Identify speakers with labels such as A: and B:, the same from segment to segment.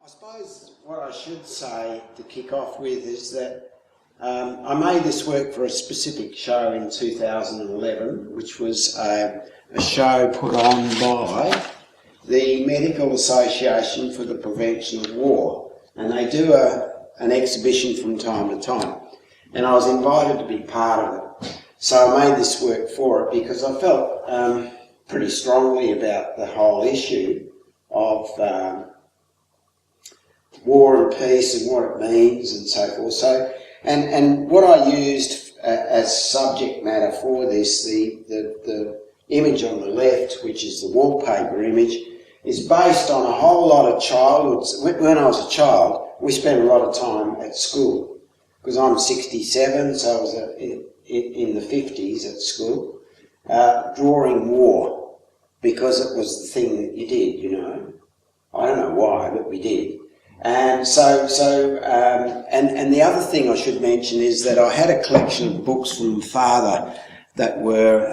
A: I suppose what I should say to kick off with is that I made this work for a specific show in 2011, which was a show put on by the Medical Association for the Prevention of War, and they do an exhibition from time to time, and I was invited to be part of it. So I made this work for it because I felt pretty strongly about the whole issue of war and peace and what it means and so forth. So, and what I used as subject matter for this, the image on the left, which is the wallpaper image, is based on a whole lot of childhoods. When I was a child, we spent a lot of time at school, because I'm 67, so I was in the 50s at school, drawing war, because it was the thing that you did, you know. I don't know why, but we did. And and the other thing I should mention is that I had a collection of books from Father that were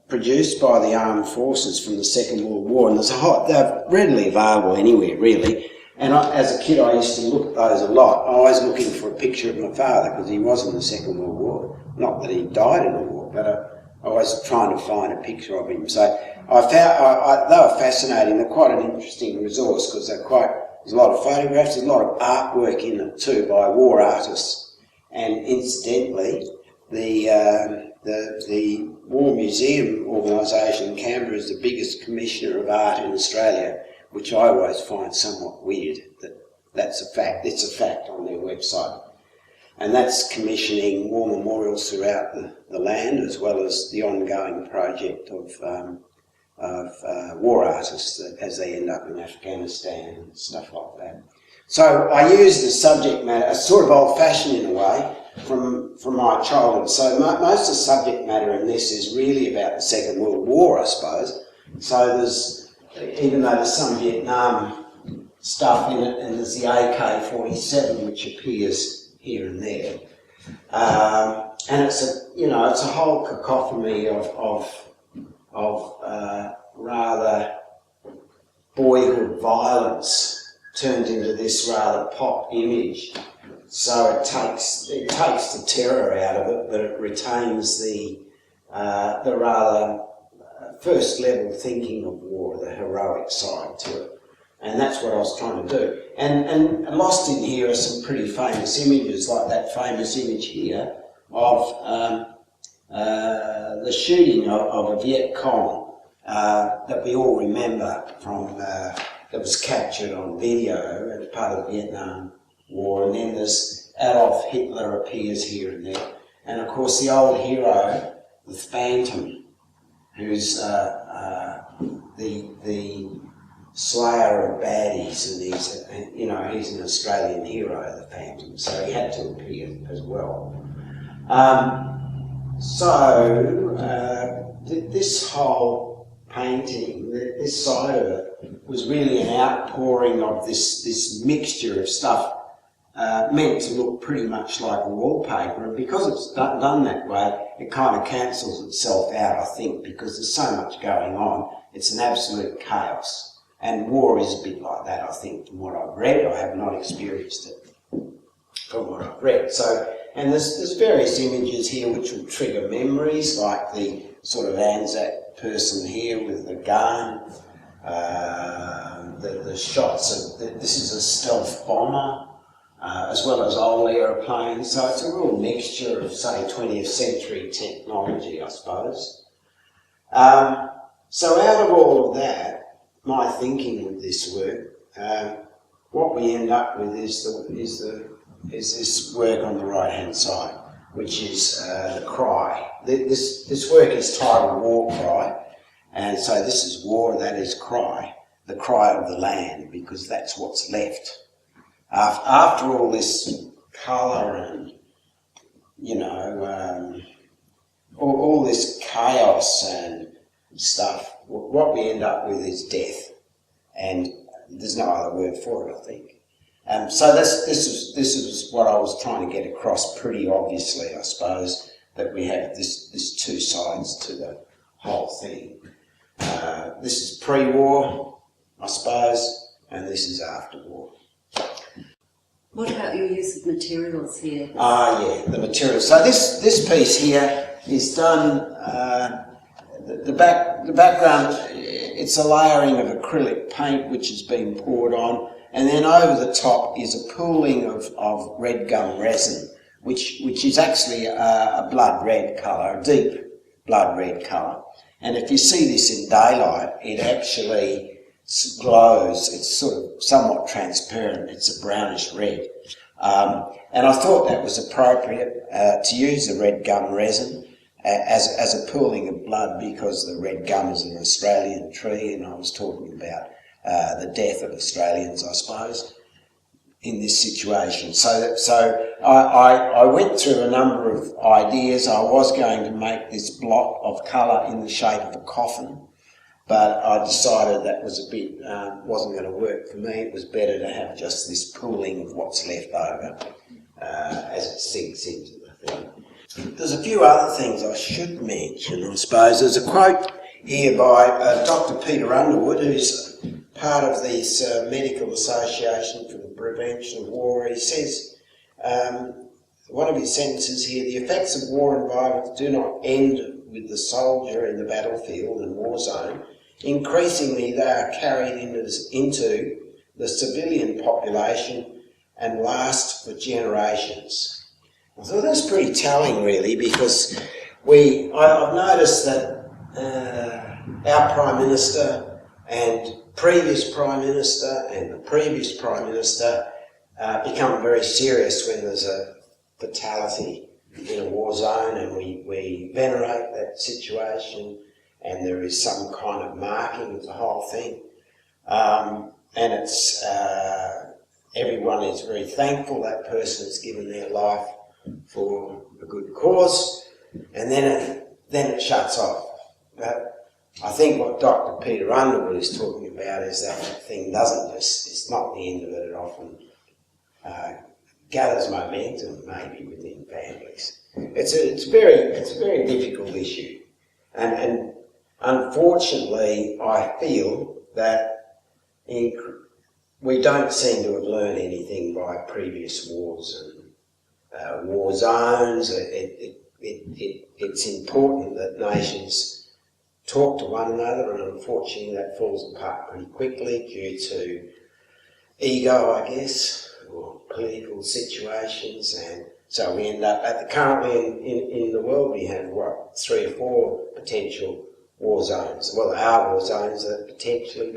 A: produced by the armed forces from the Second World War, and they're readily available anywhere, really. And as a kid, I used to look at those a lot, always looking for a picture of my father, because he was in the Second World War. Not that he died in the war, but I was trying to find a picture of him. So I found they were fascinating. They're quite an interesting resource, because there's a lot of photographs, there's a lot of artwork in it too by war artists. And incidentally, the War Museum organisation in Canberra is the biggest commissioner of art in Australia, which I always find somewhat weird. That's a fact. It's a fact on their website. And that's commissioning war memorials throughout the land, as well as the ongoing project of war artists as they end up in Afghanistan and stuff like that. So I use the subject matter, it's sort of old-fashioned in a way, from my childhood. So most of the subject matter in this is really about the Second World War, I suppose. So even though there's some Vietnam stuff in it, and there's the AK-47 which appears here and there, and it's a whole cacophony of rather boyhood violence turned into this rather pop image. So it takes the terror out of it, but it retains the rather first level thinking of war, the heroic side to it. And that's what I was trying to do. And lost in here are some pretty famous images, like that famous image here of the shooting of a Viet Cong that we all remember from, that was captured on video as part of the Vietnam War. And then there's Adolf Hitler appears here and there. And of course the old hero, the Phantom, who's the slayer of baddies, and he's an Australian hero, the Phantom, so he had to appear as well. This whole painting, this side of it, was really an outpouring of this mixture of stuff meant to look pretty much like a wallpaper, and because it's done that way, it kind of cancels itself out, I think, because there's so much going on. It's an absolute chaos, and war is a bit like that, I think, from what I've read. I have not experienced it from what I've read. So, and there's various images here which will trigger memories, like the sort of Anzac person here with the gun, the shots of, this is a stealth bomber, as well as old aeroplanes. So it's a real mixture of, say, 20th century technology, I suppose. So out of all of that, my thinking with this work, what we end up with is this work on the right-hand side, which is the cry. This work is titled War Cry, and so this is war, that is cry, the cry of the land, because that's what's left. After all this colour and, all this chaos and stuff, what we end up with is death, and there's no other word for it, I think. So this is what I was trying to get across pretty obviously, I suppose, that we have this two sides to the whole thing. This is pre-war, I suppose, and this is after war.
B: What about your use of materials here?
A: Yeah, the materials. So this piece here is done. The background. It's a layering of acrylic paint which has been poured on, and then over the top is a pooling of red gum resin, which is actually a blood red colour, a deep blood red colour. And if you see this in daylight, it actually glows. It's sort of somewhat transparent. It's a brownish red. And I thought that was appropriate to use the red gum resin as a pooling of blood, because the red gum is an Australian tree, and I was talking about the death of Australians, I suppose, in this situation. So I went through a number of ideas. I was going to make this block of colour in the shape of a coffin, but I decided that was a bit, wasn't going to work for me. It was better to have just this pooling of what's left over as it sinks into the thing. There's a few other things I should mention, I suppose. There's a quote here by Dr. Peter Underwood, who's part of this Medical Association for the Prevention of War. He says, one of his sentences here, the effects of war and violence do not end with the soldier in the battlefield and war zone. Increasingly, they are carried into the civilian population and last for generations. I thought that's pretty telling, really, because I've noticed that our Prime Minister and previous Prime Minister and the previous Prime Minister become very serious when there's a fatality in a war zone, and we venerate that situation, and there is some kind of marking of the whole thing. And it's everyone is very thankful that person has given their life for a good cause, and then it shuts off. But I think what Dr. Peter Underwood is talking about is that thing doesn't just, it's not the end of it. It often gathers momentum, maybe within families. It's a very difficult issue, and unfortunately, I feel that we don't seem to have learned anything by previous wars and war zones. It's important that nations talk to one another, and unfortunately that falls apart pretty quickly due to ego, I guess, or political situations. And so we end up, currently in the world, we have, 3 or 4 potential war zones. Well, there are war zones that potentially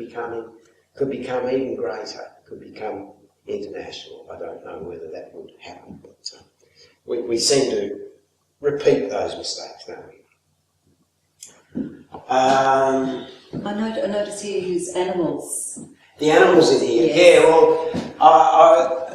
A: could become even greater, could become international. I don't know whether that would happen, but we seem to repeat those mistakes, don't we?
B: I notice here you use animals.
A: The animals in here,
B: yes.
A: Yeah, well,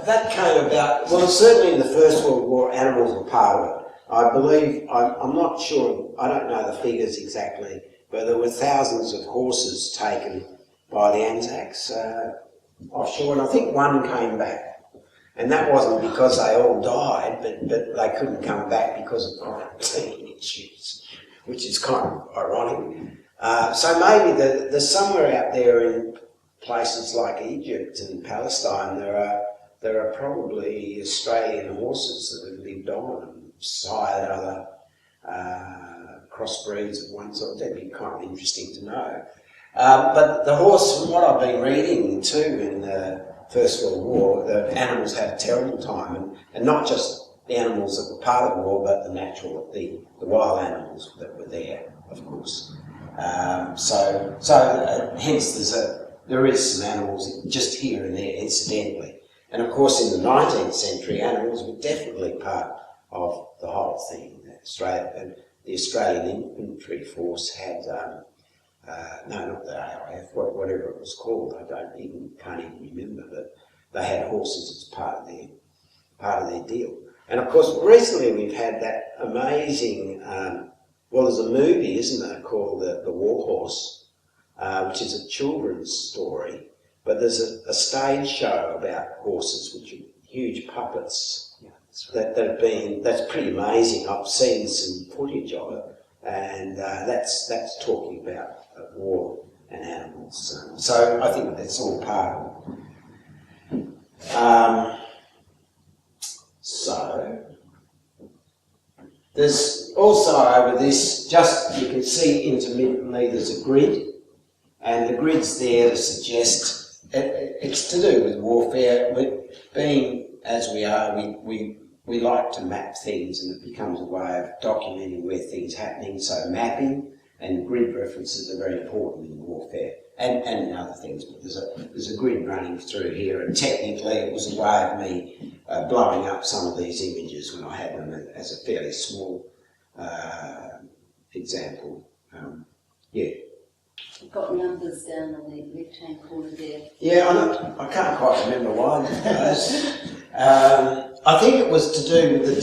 A: that came about, well, certainly in the First World War, animals were part of it. I believe, I'm not sure, I don't know the figures exactly, but there were thousands of horses taken by the Anzacs offshore, and I think one came back. And that wasn't because they all died, but they couldn't come back because of quarantine issues, which is kind of ironic. So maybe there's somewhere out there in places like Egypt and Palestine, there are probably Australian horses that have lived on and sired other crossbreeds of one sort. That'd be kind of interesting to know. But the horse, from what I've been reading too in the First World War, the animals had a terrible time, and not just the animals that were part of the war, but the wild animals that were there, of course. Hence there is some animals just here and there, incidentally. And of course, in the 19th century, animals were definitely part of the whole thing. The Australian Infantry Force had, no, not the AIF, whatever it was called, can't even remember, but they had horses as part of their deal. And of course, recently we've had that amazing, there's a movie, isn't there, called The War Horse, which is a children's story, but there's a stage show about horses, which are huge puppets that's pretty amazing. I've seen some footage of it, and that's talking about war and animals. So I think that's all part of it. So there's also over this, just you can see intermittently there's a grid, and the grid's there to suggest it's to do with warfare. Being as we are, we like to map things, and it becomes a way of documenting where things are happening. So mapping and grid references are very important in warfare, and in other things. But there's a grid running through here, and technically it was a way of me blowing up some of these images when I had them as a fairly small example. Yeah.
B: You've got numbers down on the left-hand corner there.
A: Yeah, I can't quite remember why. I think it was to do with the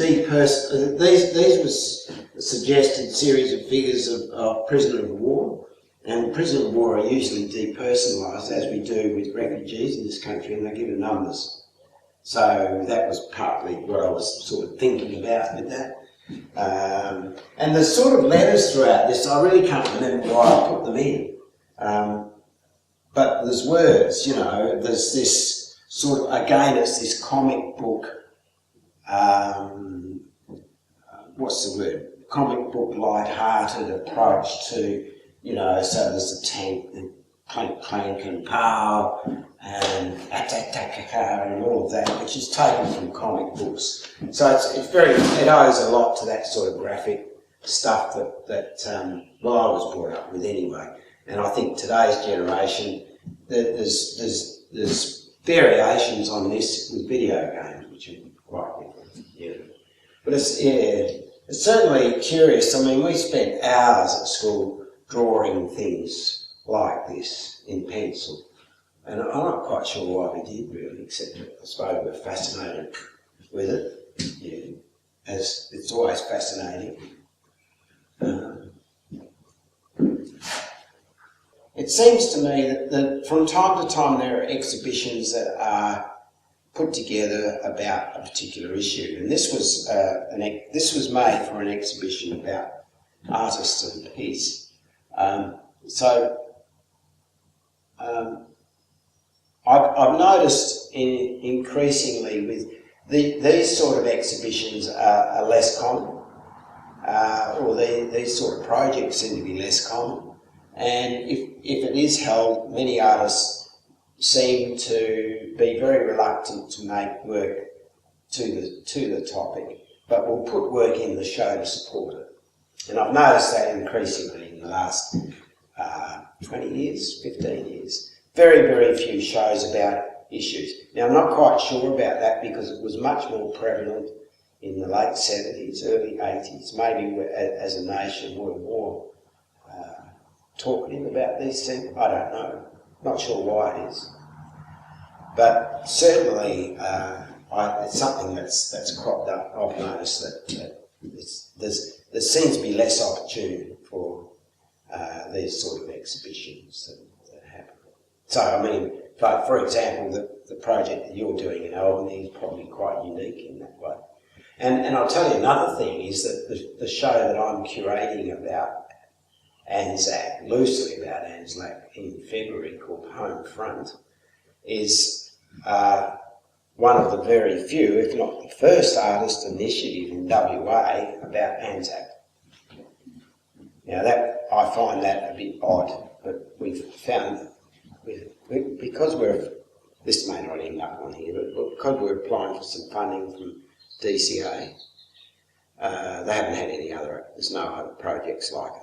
A: these was a suggested series of figures of prisoner of war, and prisoner of war are usually depersonalised, as we do with refugees in this country, and they're given numbers. So that was partly what I was sort of thinking about with that. And there's sort of letters throughout this. I really can't remember why I put them in. But there's words, you know, there's this sort of, again, it's this comic book, what's the word? Comic book light-hearted approach to, you know, so there's a tank and clank, clank and pow and attack and all of that, which is taken from comic books. So it owes a lot to that sort of graphic stuff that I was brought up with anyway. And I think today's generation, there's variations on this with video games, which are quite different. Yeah. But it's certainly curious. I mean, we spent hours at school drawing things like this in pencil. And I'm not quite sure why we did really, except that I suppose we're fascinated with it. Yeah. As it's always fascinating. It seems to me that from time to time there are exhibitions that are put together about a particular issue, and this was made for an exhibition about artists and peace. I've noticed increasingly with these sort of exhibitions are less common, or these sort of projects seem to be less common. And if it is held, many artists seem to be very reluctant to make work to the topic, but will put work in the show to support it. And I've noticed that increasingly in the last 20 years, 15 years. Very, very few shows about issues. Now, I'm not quite sure about that because it was much more prevalent in the late 70s, early 80s, maybe as a nation we're more talkative about these things. I don't know. Not sure why it is. But certainly it's something that's cropped up. I've noticed that there seems to be less opportunity for these sort of exhibitions that happen. So, I mean, for example, the project that you're doing in Albany is probably quite unique in that way. And I'll tell you another thing is that the show that I'm curating about Anzac, loosely about Anzac in February, called Home Front, is one of the very few, if not the first artist initiative in WA about Anzac. Now I find that a bit odd, but we've found because this may not end up on here, but because we're applying for some funding from DCA, they haven't had there's no other projects like it.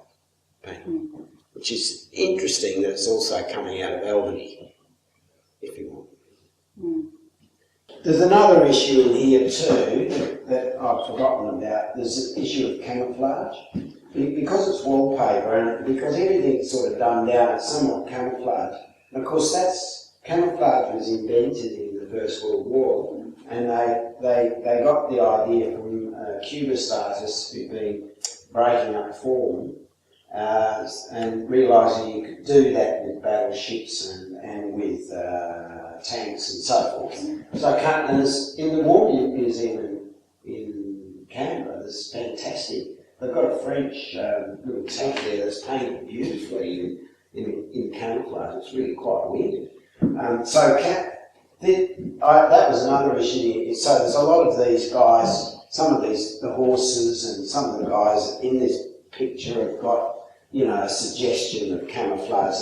A: Which is interesting that it's also coming out of Albany, if you want. There's another issue in here too that I've forgotten about. There's the issue of camouflage. Because it's wallpaper and because everything's sort of done down, it's somewhat camouflage. And of course camouflage was invented in the First World War, and they got the idea from Cubist artists who'd been breaking up form. And realising you could do that with battleships and with tanks and so forth. So in the War Museum in Canberra, this is fantastic. They've got a French little tank there that's painted beautifully in camouflage. It's really quite weird. That was another issue. So there's a lot of these guys, the horses and some of the guys in this picture have got, a suggestion of camouflage,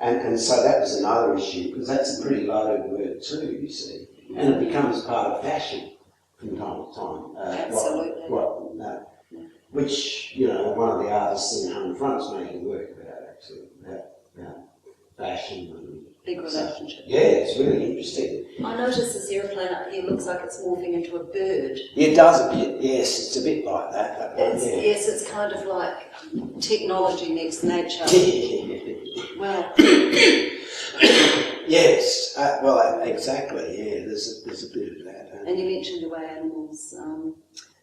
A: and so that was another issue, because that's a pretty loaded word too, you see. And it becomes part of fashion from time to time.
B: Absolutely.
A: Which, one of the artists in Home Front's making work about, actually, about fashion and
B: big relationship.
A: Yeah, it's really interesting.
B: I noticed this aeroplane up here looks like it's morphing into a bird.
A: Yeah, it does a bit, yes, it's a bit like that one, yeah.
B: Yes, it's kind of like technology meets nature. Well,
A: yes, exactly, yeah, there's a bit of that.
B: And you mentioned the way animals,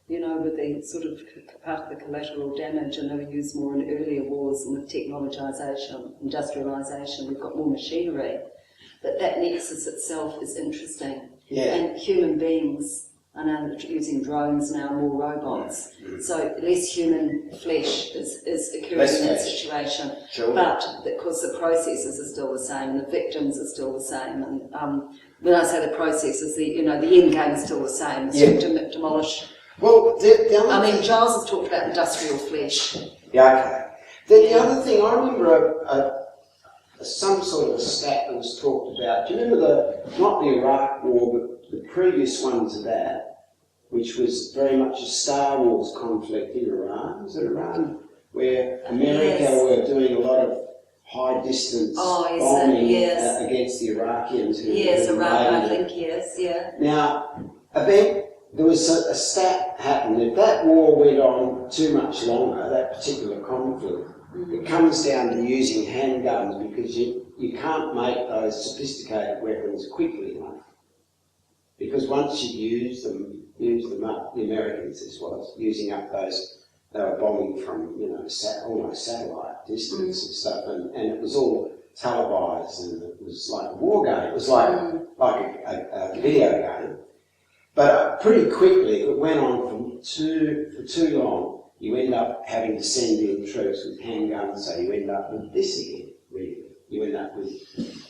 B: with the sort of part of the collateral damage, and they were used more in earlier wars, and with technologisation, industrialisation, we've got more machinery. But that nexus itself is interesting.
A: Yeah.
B: And human beings are now using drones now, more robots.
A: Mm.
B: So less human flesh is occurring in that situation.
A: Sure.
B: But because the processes are still the same and the victims are still the same, and when I say the processes, the end game is still the same. It's to demolish.
A: Well,
B: Giles has talked about industrial flesh.
A: Yeah, okay. The other thing, I remember some sort of a stat that was talked about. Do you remember not the Iraq War, but the previous one to that, which was very much a Star Wars conflict in Iran? Was it Iran? Where America were doing a lot of high distance bombing against the Iraqis.
B: Yes, Iraq, I think, yes, yeah.
A: Now, there was a stat happened. If that war went on too much longer, that particular conflict, it comes down to using handguns, because you can't make those sophisticated weapons quickly enough. Because once you use them up, the Americans, this was, using up those, they were bombing from, almost satellite distance and stuff, and it was all televised, and it was like a war game. It was like a video game. But pretty quickly, if it went on for too long, you end up having to send in troops with handguns, so you end up with this again, really. You end up with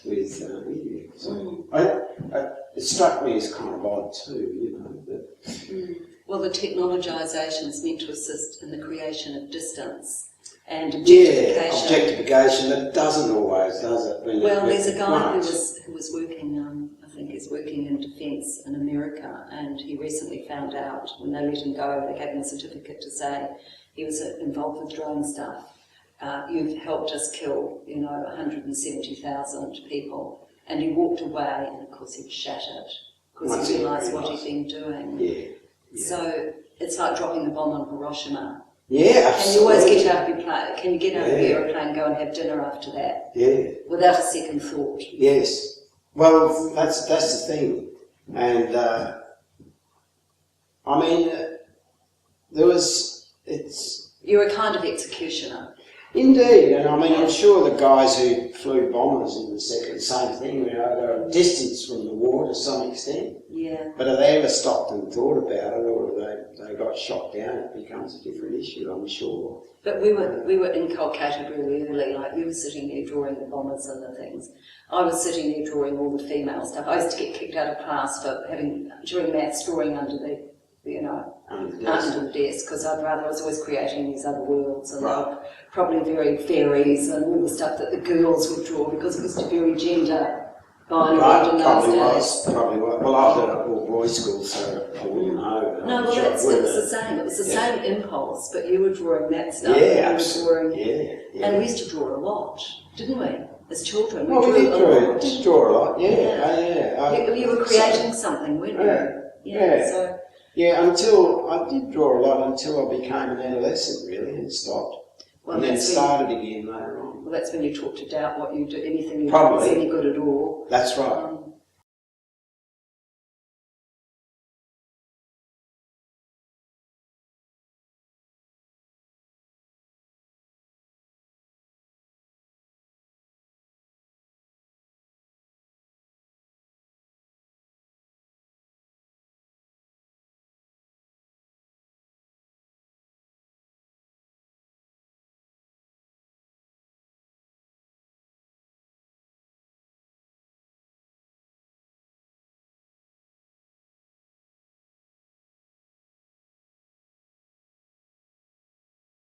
A: India. So it struck me as kind of odd too,
B: Well, the technologisation is meant to assist in the creation of distance and objectification.
A: Yeah, objectification, but it doesn't always, does it?
B: There's a guy who was working, I think he's working in defence in America, and he recently found out when they let him go, they gave him a certificate to say he was involved with drone stuff. You've helped us kill, 170,000 people. And he walked away, and of course he was shattered, because he realised what he'd been doing.
A: Yeah.
B: So it's like dropping the bomb on Hiroshima.
A: Yeah, absolutely.
B: Can you always get out of your plane? Can you get out of your aeroplane and go and have dinner after that? Yeah. Without a second thought.
A: Yes. Well, that's the thing. And,
B: You're a kind of executioner.
A: Indeed, and I'm sure the guys who flew bombers in the same thing, they're distanced from the war to some extent.
B: Yeah.
A: But have they ever stopped and thought about it, or they got shot down? It becomes a different issue, I'm sure.
B: But we were inculcated really early, like you were sitting there drawing the bombers and the things. I was sitting there drawing all the female stuff. I used to get kicked out of class for during maths, drawing under the under the desk, because I was always creating these other worlds, and they were probably very fairies and all the stuff that the girls would draw, because it was very gender binary in those days.
A: Probably was. Well, I was at a all-boys school, so I wouldn't know.
B: No, well, it was the same. It was the same impulse, but you were drawing that stuff.
A: Yeah, absolutely.
B: And we used to draw a lot, didn't we? As children,
A: we did draw a lot. Yeah.
B: You were creating something, weren't you?
A: Yeah. Yeah, until I did draw a lot until I became an adolescent, really, and stopped. And then started again later on.
B: Well, that's when you took to doubt what you do, anything you do
A: Probably.
B: was any good at all.
A: That's right.